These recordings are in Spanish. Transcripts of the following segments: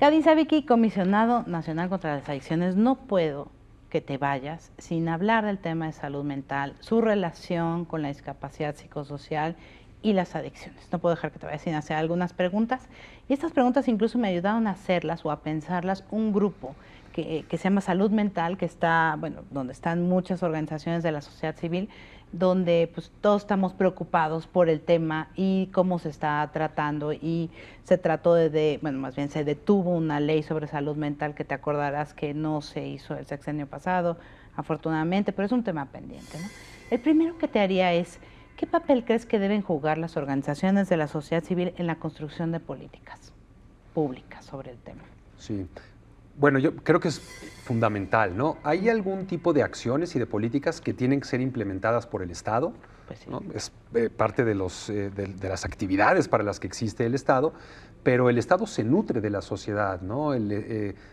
Gadi Zavicki, comisionado nacional contra las adicciones, no puedo que te vayas sin hablar del tema de salud mental, su relación con la discapacidad psicosocial y las adicciones. No puedo dejar que te vayas sin hacer algunas preguntas. Y estas preguntas incluso me ayudaron a hacerlas o a pensarlas un grupo que se llama Salud Mental, que está, bueno, donde están muchas organizaciones de la sociedad civil, donde pues todos estamos preocupados por el tema y cómo se está tratando, y se trató bueno, más bien se detuvo una ley sobre salud mental que te acordarás que no se hizo el sexenio pasado, afortunadamente, pero es un tema pendiente, ¿no? El primero que te haría es, ¿qué papel crees que deben jugar las organizaciones de la sociedad civil en la construcción de políticas públicas sobre el tema? Sí. Bueno, yo creo que es fundamental, ¿no? ¿Hay algún tipo de acciones y de políticas que tienen que ser implementadas por el Estado? Pues sí. ¿No? Es parte de las actividades para las que existe el Estado, pero el Estado se nutre de la sociedad, ¿no?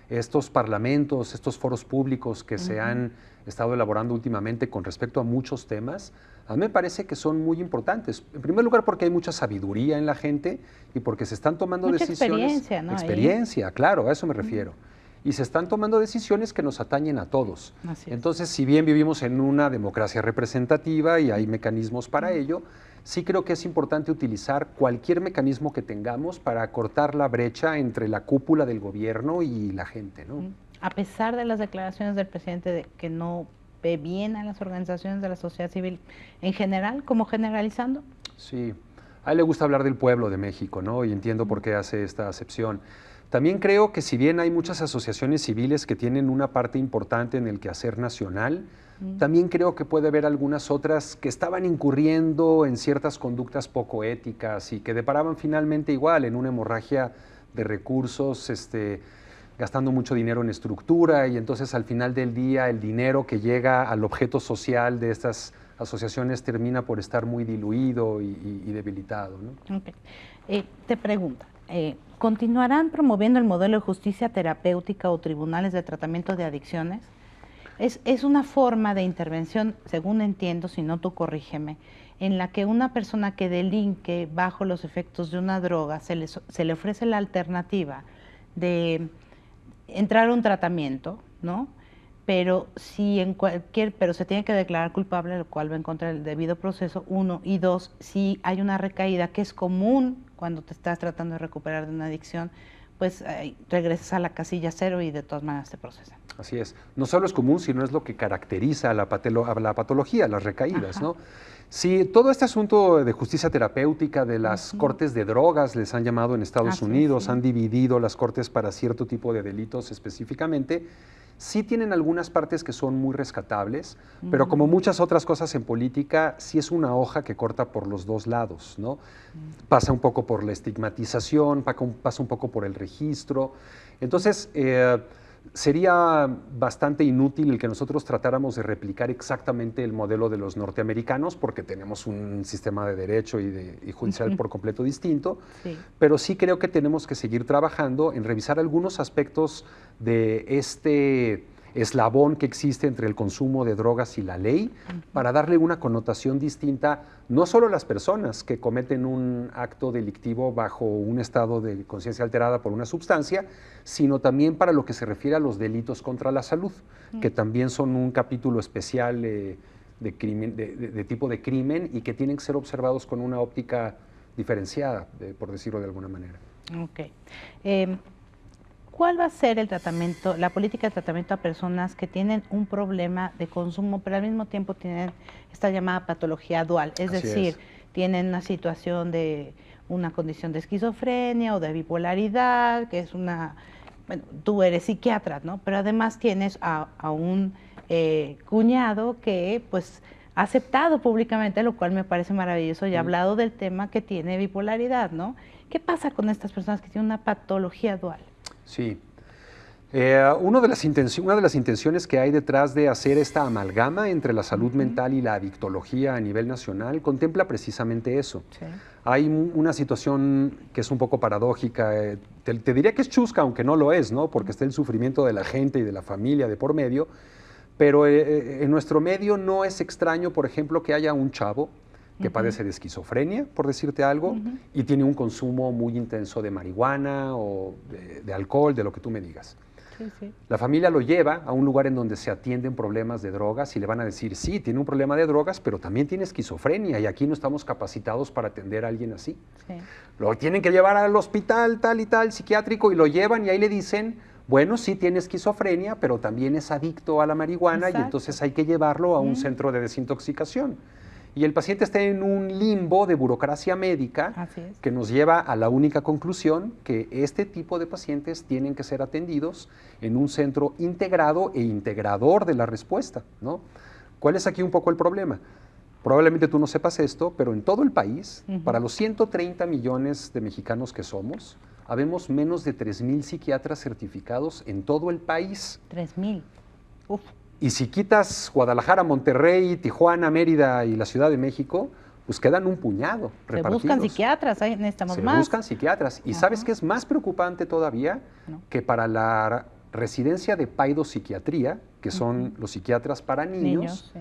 Estos parlamentos, estos foros públicos que se han estado elaborando últimamente con respecto a muchos temas, a mí me parece que son muy importantes. En primer lugar, porque hay mucha sabiduría en la gente y porque se están tomando mucha decisiones. Experiencia, ¿no? Experiencia, claro, a eso me refiero. Y se están tomando decisiones que nos atañen a todos. Entonces, si bien vivimos en una democracia representativa y hay mecanismos para ello, sí creo que es importante utilizar cualquier mecanismo que tengamos para cortar la brecha entre la cúpula del gobierno y la gente, ¿no? A pesar de las declaraciones del presidente de que no ve bien a las organizaciones de la sociedad civil en general, como generalizando. Sí, a él le gusta hablar del pueblo de México, ¿no? Y entiendo por qué hace esta acepción. También creo que si bien hay muchas asociaciones civiles que tienen una parte importante en el quehacer nacional, también creo que puede haber algunas otras que estaban incurriendo en ciertas conductas poco éticas y que deparaban finalmente igual en una hemorragia de recursos, gastando mucho dinero en estructura, y entonces al final del día el dinero que llega al objeto social de estas asociaciones termina por estar muy diluido y debilitado, ¿no? Okay. Te pregunto, ¿continuarán promoviendo el modelo de justicia terapéutica o tribunales de tratamiento de adicciones? Es una forma de intervención, según entiendo, si no tú corrígeme, en la que una persona que delinque bajo los efectos de una droga se le ofrece la alternativa de entrar a un tratamiento, ¿no? Pero pero se tiene que declarar culpable, lo cual va en contra del debido proceso, uno, y dos, si hay una recaída, que es común cuando te estás tratando de recuperar de una adicción, pues regresas a la casilla cero y de todas maneras te procesan. Así es. No solo es común, sino es lo que caracteriza a la patología, las recaídas, Ajá. ¿no? Sí, todo este asunto de justicia terapéutica, de las cortes de drogas, les han llamado en Estados Unidos, sí. han dividido las cortes para cierto tipo de delitos específicamente. Sí tienen algunas partes que son muy rescatables, pero como muchas otras cosas en política, sí es una hoja que corta por los dos lados, ¿no? Pasa un poco por la estigmatización, pasa un poco por el registro. Entonces, sería bastante inútil el que nosotros tratáramos de replicar exactamente el modelo de los norteamericanos, porque tenemos un sistema de derecho y judicial por completo distinto, pero sí creo que tenemos que seguir trabajando en revisar algunos aspectos de este eslabón que existe entre el consumo de drogas y la ley, para darle una connotación distinta, no solo a las personas que cometen un acto delictivo bajo un estado de conciencia alterada por una sustancia, sino también para lo que se refiere a los delitos contra la salud, que también son un capítulo especial de crimen, de tipo de crimen, y que tienen que ser observados con una óptica diferenciada, por decirlo de alguna manera. Ok. ¿Cuál va a ser el tratamiento, la política de tratamiento a personas que tienen un problema de consumo, pero al mismo tiempo tienen esta llamada patología dual? Es decir, tienen una situación de una condición de esquizofrenia o de bipolaridad, que es una... Bueno, tú eres psiquiatra, ¿no? Pero además tienes a un cuñado que, pues, ha aceptado públicamente, lo cual me parece maravilloso, y ha hablado del tema, que tiene bipolaridad, ¿no? ¿Qué pasa con estas personas que tienen una patología dual? Sí. Una de las intenciones que hay detrás de hacer esta amalgama entre la salud mental y la adictología a nivel nacional contempla precisamente eso. Sí. Hay una situación que es un poco paradójica, te diría que es chusca, aunque no lo es, ¿no? Porque está el sufrimiento de la gente y de la familia de por medio, pero en nuestro medio no es extraño, por ejemplo, que haya un chavo que padece de esquizofrenia, por decirte algo, y tiene un consumo muy intenso de marihuana o de alcohol, de lo que tú me digas. Sí, sí. La familia lo lleva a un lugar en donde se atienden problemas de drogas y le van a decir, sí, tiene un problema de drogas, pero también tiene esquizofrenia y aquí no estamos capacitados para atender a alguien así. Sí. Lo tienen que llevar al hospital tal y tal, psiquiátrico, y lo llevan y ahí le dicen, bueno, sí tiene esquizofrenia, pero también es adicto a la marihuana. Exacto. Y entonces hay que llevarlo a un centro de desintoxicación. Y el paciente está en un limbo de burocracia médica Así es. que nos lleva a la única conclusión que este tipo de pacientes tienen que ser atendidos en un centro integrado e integrador de la respuesta, ¿no? ¿Cuál es aquí un poco el problema? Probablemente tú no sepas esto, pero en todo el país, para los 130 millones de mexicanos que somos, habemos menos de 3,000 psiquiatras certificados en todo el país. 3,000. Uf. Y si quitas Guadalajara, Monterrey, Tijuana, Mérida y la Ciudad de México, pues quedan un puñado repartidos. Se buscan psiquiatras, ahí necesitamos más. Se buscan psiquiatras. ¿Y sabes qué es más preocupante todavía? No. Que para la residencia de paidopsiquiatría, que son los psiquiatras para niños, sí.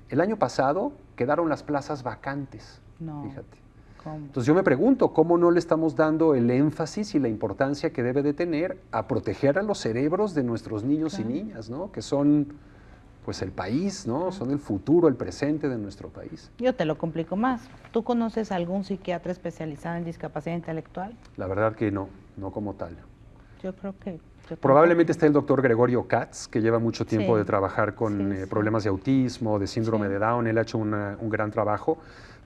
el año pasado quedaron las plazas vacantes. No. Fíjate. ¿Cómo? Entonces yo me pregunto, ¿cómo no le estamos dando el énfasis y la importancia que debe de tener a proteger a los cerebros de nuestros niños y niñas, ¿no? Que son, pues, el país, ¿no? Son el futuro, el presente de nuestro país. Yo te lo complico más. ¿Tú conoces algún psiquiatra especializado en discapacidad intelectual? La verdad que no como tal. Yo creo que... Probablemente esté el doctor Gregorio Katz, que lleva mucho tiempo Sí. de trabajar con problemas de autismo, de síndrome de Down. Él ha hecho un gran trabajo,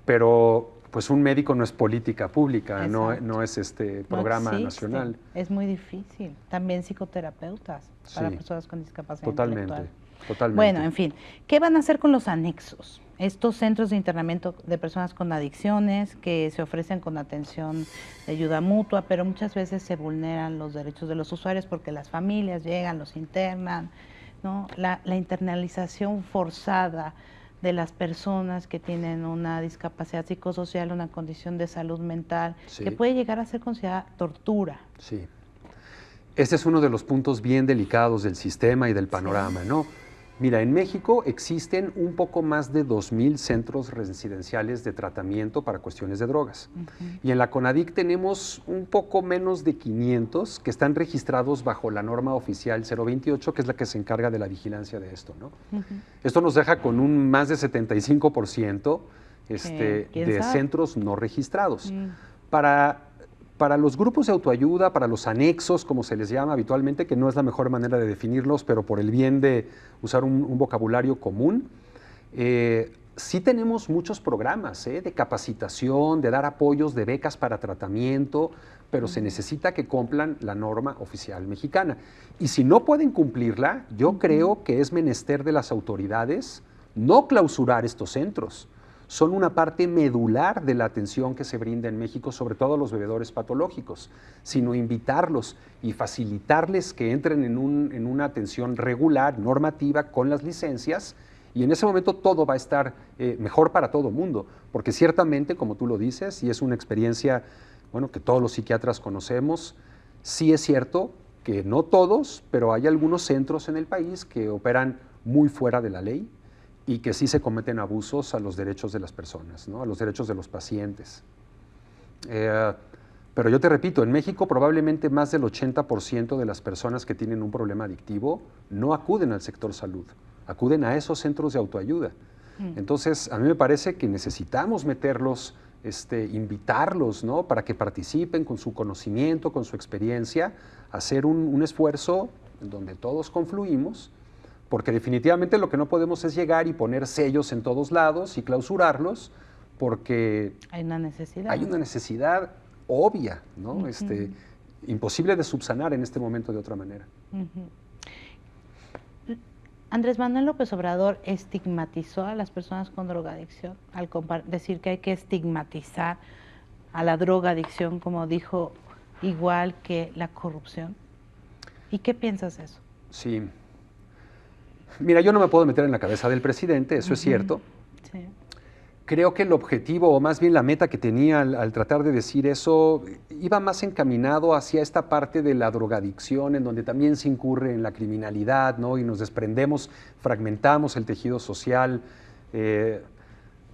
pero pues un médico no es política pública, no es programa nacional. Es muy difícil. También psicoterapeutas para personas con discapacidad intelectual. Totalmente. Bueno, en fin, ¿qué van a hacer con los anexos? Estos centros de internamiento de personas con adicciones que se ofrecen con atención de ayuda mutua, pero muchas veces se vulneran los derechos de los usuarios porque las familias llegan, los internan, ¿no? La internalización forzada de las personas que tienen una discapacidad psicosocial, una condición de salud mental, que puede llegar a ser considerada tortura. Sí. Este es uno de los puntos bien delicados del sistema y del panorama, ¿no? Mira, en México existen un poco más de 2,000 centros residenciales de tratamiento para cuestiones de drogas. Y en la CONADIC tenemos un poco menos de 500 que están registrados bajo la norma oficial 028, que es la que se encarga de la vigilancia de esto, ¿no? Esto nos deja con un más de 75% de centros no registrados. Para los grupos de autoayuda, para los anexos, como se les llama habitualmente, que no es la mejor manera de definirlos, pero por el bien de usar un vocabulario común, sí tenemos muchos programas de capacitación, de dar apoyos, de becas para tratamiento, pero se necesita que cumplan la norma oficial mexicana. Y si no pueden cumplirla, yo creo que es menester de las autoridades no clausurar estos centros. Son una parte medular de la atención que se brinda en México, sobre todo a los bebedores patológicos, sino invitarlos y facilitarles que entren en una atención regular, normativa, con las licencias, y en ese momento todo va a estar mejor para todo mundo, porque ciertamente, como tú lo dices, y es una experiencia que todos los psiquiatras conocemos, sí es cierto que no todos, pero hay algunos centros en el país que operan muy fuera de la ley, y que sí se cometen abusos a los derechos de las personas, ¿no? A los derechos de los pacientes. Pero yo te repito, en México probablemente más del 80% de las personas que tienen un problema adictivo no acuden al sector salud, acuden a esos centros de autoayuda. Entonces, a mí me parece que necesitamos meterlos, invitarlos, ¿no? Para que participen con su conocimiento, con su experiencia, hacer un esfuerzo en donde todos confluimos, porque definitivamente lo que no podemos es llegar y poner sellos en todos lados y clausurarlos, porque hay una necesidad. Hay una necesidad obvia, ¿no? Imposible de subsanar en este momento de otra manera. Andrés Manuel López Obrador estigmatizó a las personas con drogadicción al decir que hay que estigmatizar a la drogadicción, como dijo, igual que la corrupción. ¿Y qué piensas de eso? Sí. Mira, yo no me puedo meter en la cabeza del presidente, eso es cierto. Sí. Creo que el objetivo, o más bien la meta que tenía al tratar de decir eso, iba más encaminado hacia esta parte de la drogadicción, en donde también se incurre en la criminalidad, ¿no? Y nos desprendemos, fragmentamos el tejido social.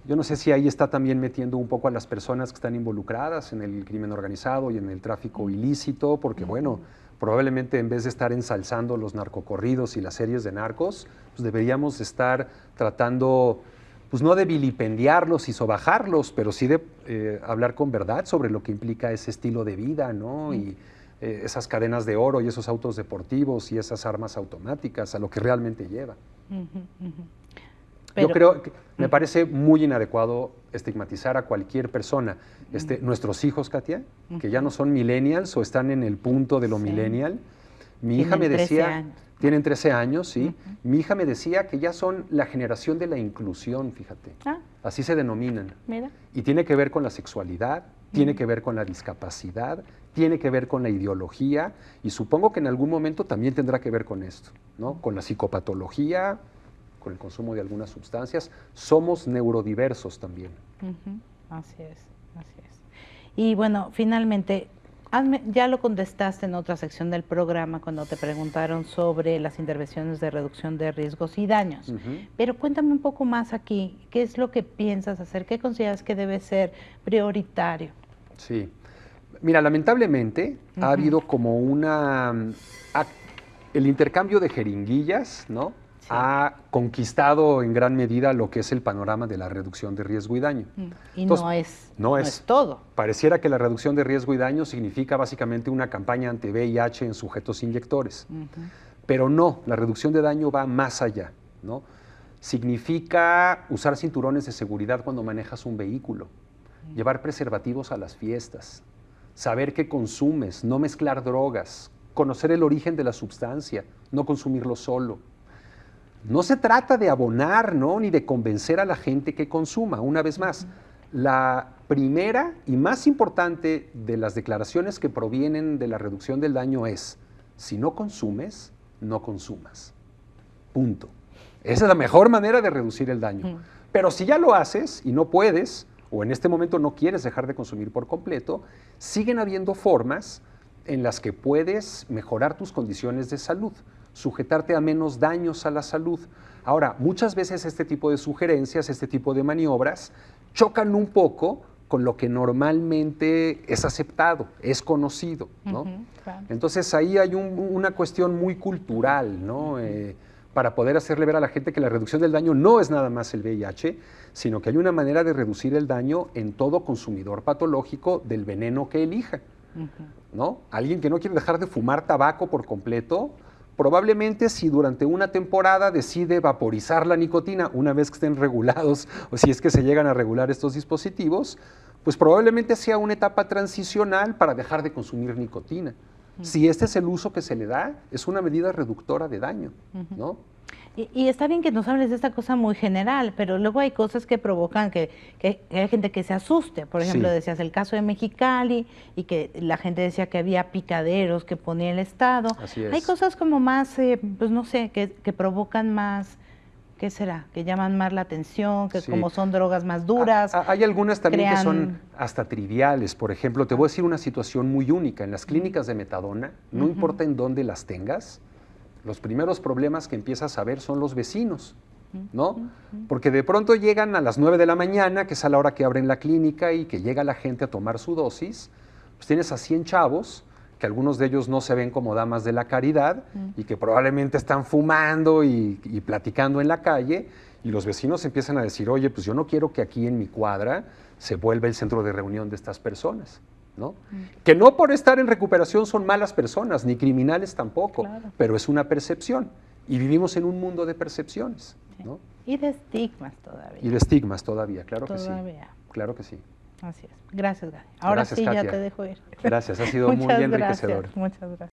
Yo no sé si ahí está también metiendo un poco a las personas que están involucradas en el crimen organizado y en el tráfico ilícito, porque bueno, probablemente en vez de estar ensalzando los narcocorridos y las series de narcos, pues deberíamos estar tratando, pues no de vilipendiarlos y sobajarlos, pero sí de hablar con verdad sobre lo que implica ese estilo de vida, ¿no? Y esas cadenas de oro y esos autos deportivos y esas armas automáticas, a lo que realmente lleva. Yo creo que me parece muy inadecuado estigmatizar a cualquier persona. Nuestros hijos, Katia, que ya no son millennials o están en el punto de lo millennial, mi hija me decía, tienen 13 años, sí, mi hija me decía que ya son la generación de la inclusión, fíjate, así se denominan. Mira. Y tiene que ver con la sexualidad, tiene que ver con la discapacidad, tiene que ver con la ideología y supongo que en algún momento también tendrá que ver con esto, ¿no? Con la psicopatología, con el consumo de algunas sustancias. Somos neurodiversos también. Así es, así es. Y bueno, finalmente, ya lo contestaste en otra sección del programa cuando te preguntaron sobre las intervenciones de reducción de riesgos y daños. Pero cuéntame un poco más aquí, ¿qué es lo que piensas hacer? ¿Qué consideras que debe ser prioritario? Sí. Mira, lamentablemente ha habido como el intercambio de jeringuillas, ¿no? Sí. Ha conquistado en gran medida lo que es el panorama de la reducción de riesgo y daño. Y entonces, no es todo. Pareciera que la reducción de riesgo y daño significa básicamente una campaña anti-VIH en sujetos inyectores. Pero no, la reducción de daño va más allá, ¿no? Significa usar cinturones de seguridad cuando manejas un vehículo, llevar preservativos a las fiestas, saber qué consumes, no mezclar drogas, conocer el origen de la sustancia, no consumirlo solo. No se trata de abonar, ¿no? Ni de convencer a la gente que consuma. Una vez más, la primera y más importante de las declaraciones que provienen de la reducción del daño es: si no consumes, no consumas. Punto. Esa es la mejor manera de reducir el daño. Pero si ya lo haces y no puedes, o en este momento no quieres dejar de consumir por completo, siguen habiendo formas en las que puedes mejorar tus condiciones de salud, sujetarte a menos daños a la salud. Ahora, muchas veces este tipo de sugerencias, este tipo de maniobras, chocan un poco con lo que normalmente es aceptado, es conocido, ¿no? Claro. Entonces ahí hay una cuestión muy cultural, ¿no? Para poder hacerle ver a la gente que la reducción del daño no es nada más el VIH, sino que hay una manera de reducir el daño en todo consumidor patológico del veneno que elija, ¿no? Alguien que no quiere dejar de fumar tabaco por completo, probablemente si durante una temporada decide vaporizar la nicotina, una vez que estén regulados, o si es que se llegan a regular estos dispositivos, pues probablemente sea una etapa transicional para dejar de consumir nicotina. Si este es el uso que se le da, es una medida reductora de daño, ¿no? Y está bien que nos hables de esta cosa muy general, pero luego hay cosas que provocan que hay gente que se asuste. Por ejemplo, decías el caso de Mexicali y que la gente decía que había picaderos que ponía el Estado. Así es. Hay cosas como más, pues no sé, que provocan más, ¿qué será? Que llaman más la atención, que como son drogas más duras. Hay algunas también que son hasta triviales. Por ejemplo, te voy a decir una situación muy única. En las clínicas de metadona, no importa en dónde las tengas, los primeros problemas que empiezas a ver son los vecinos, ¿no? Porque de pronto llegan a las 9 de la mañana, que es a la hora que abren la clínica y que llega la gente a tomar su dosis, pues tienes a 100 chavos, que algunos de ellos no se ven como damas de la caridad y que probablemente están fumando y platicando en la calle, y los vecinos empiezan a decir, oye, pues yo no quiero que aquí en mi cuadra se vuelva el centro de reunión de estas personas, ¿no? Que no por estar en recuperación son malas personas, ni criminales tampoco, pero es una percepción, y vivimos en un mundo de percepciones, ¿no? Y de estigmas todavía. Y de estigmas todavía, claro que sí. Claro que sí. Así es. Gracias, Gaby. Ahora Gracias, sí, Katia. ya te dejo ir. Gracias, ha sido muy enriquecedor. Muchas gracias.